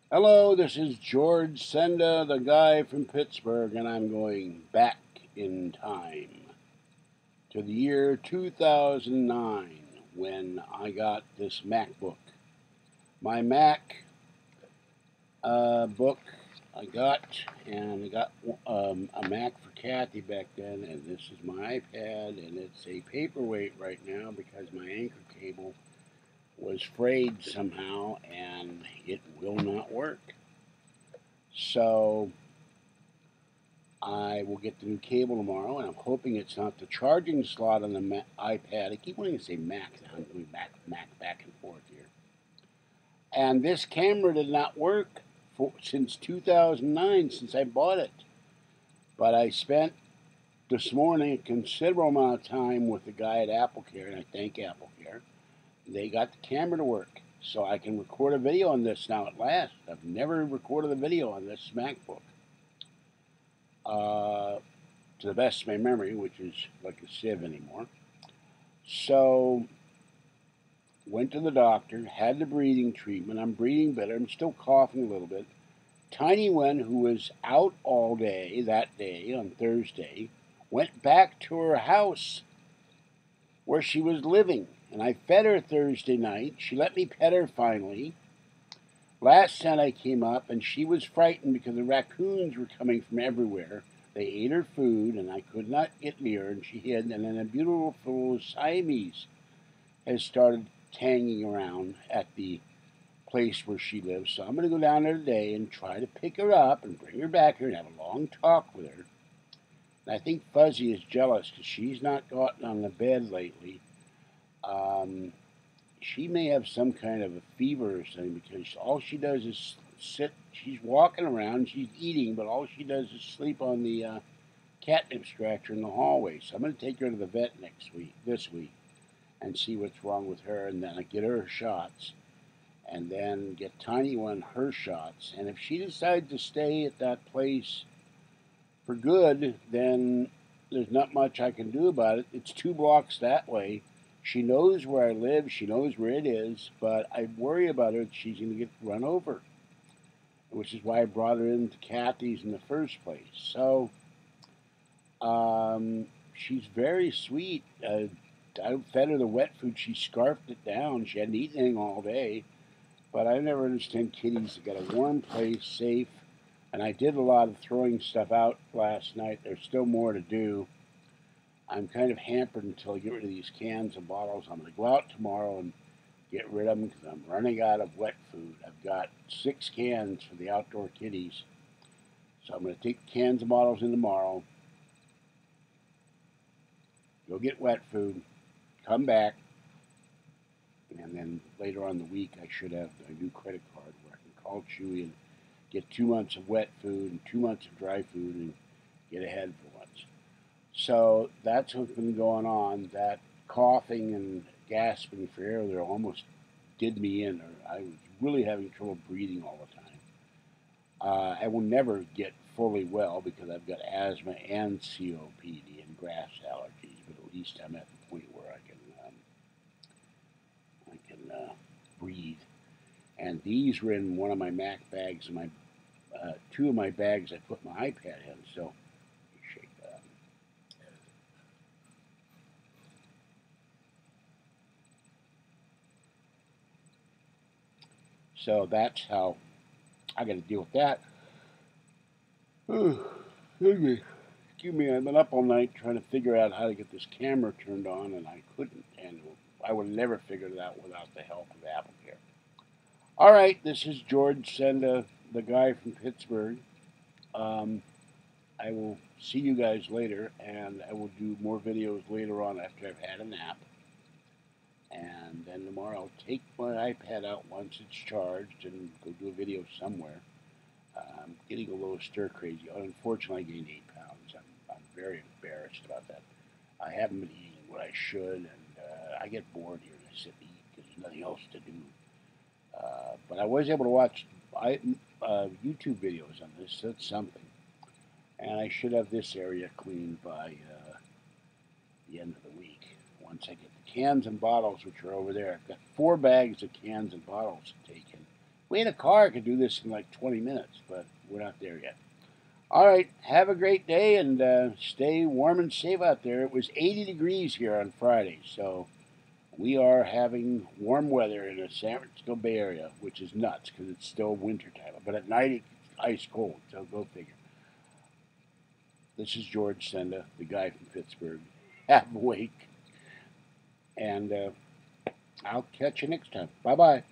Hello, this is George Senda, the guy from Pittsburgh, and I'm going back in time to the year 2009 when I got this MacBook. My Mac book I got, and I got a Mac for Kathy back then, and this is my iPad, and it's a paperweight right now because my anchor cable was frayed somehow and it will not work. So I will get the new cable tomorrow, and I'm hoping it's not the charging slot on the iPad. I keep wanting to say Mac now. I'm going back and forth here. And this camera did not work since 2009, since I bought it. But I spent this morning a considerable amount of time with the guy at AppleCare, and I thank AppleCare. They got the camera to work, so I can record a video on this now at last. I've never recorded a video on this MacBook. To the best of my memory, which is like a sieve anymore. So, went to the doctor, had the breathing treatment. I'm breathing better. I'm still coughing a little bit. Tiny one, who was out all day that day on Thursday, went back to her house where she was living. And I fed her Thursday night. She let me pet her finally. Last night I came up and she was frightened because the raccoons were coming from everywhere. They ate her food, and I could not get near her, and she hid. And then a beautiful Siamese has started hanging around at the place where she lives. So I'm going to go down there today and try to pick her up and bring her back here and have a long talk with her. And I think Fuzzy is jealous because she's not gotten on the bed lately. She may have some kind of a fever or something because all she does is sit. She's walking around, she's eating, but all she does is sleep on the catnip scratcher in the hallway. So I'm going to take her to the vet this week, and see what's wrong with her, and then I get her shots, and then get Tiny One her shots. And if she decides to stay at that place for good, then there's not much I can do about it. It's 2 blocks that way. She knows where I live. She knows where it is, but I worry about her that she's going to get run over, which is why I brought her into Kathy's in the first place. So she's very sweet. I fed her the wet food. She scarfed it down. She hadn't eaten anything all day. But I never understand kitties that got a warm place, safe. And I did a lot of throwing stuff out last night. There's still more to do. I'm kind of hampered until I get rid of these cans and bottles. I'm going to go out tomorrow and get rid of them because I'm running out of wet food. I've got 6 cans for the outdoor kitties. So I'm going to take the cans and bottles in tomorrow, go get wet food, come back, and then later on in the week I should have a new credit card where I can call Chewy and get 2 months of wet food and 2 months of dry food and get ahead for once. So that's what's been going on. That coughing and gasping for air there almost did me in. Or I was really having trouble breathing all the time. I will never get fully well because I've got asthma and COPD and grass allergies, but at least I'm at the point where I can breathe. And these were in one of my Mac bags, and my 2 of my bags I put my iPad in. So shake that. So that's how I got to deal with that. Excuse me. I've been up all night trying to figure out how to get this camera turned on, and I couldn't. And I would never figure it out without the help of AppleCare. All right, this is George Senda, the guy from Pittsburgh. Um, I will see you guys later, and I will do more videos later on after I've had a nap. And then tomorrow I'll take my iPad out once it's charged and go do a video somewhere. I'm getting a little stir crazy. Unfortunately, I gained 8 pounds. I'm very embarrassed about that. I haven't been eating what I should, and I get bored here and I sit and eat because there's nothing else to do. But I was able to watch YouTube videos on this. So that's something. And I should have this area cleaned by the end of the week. Once I get the cans and bottles, which are over there. I've got 4 bags of cans and bottles to take in. We had a car that could do this in like 20 minutes, but we're not there yet. All right, have a great day and stay warm and safe out there. It was 80 degrees here on Friday, so we are having warm weather in the San Francisco Bay Area, which is nuts because it's still winter time. But at night it's ice cold, so go figure. This is George Senda, the guy from Pittsburgh. Have a wake, and I'll catch you next time. Bye-bye.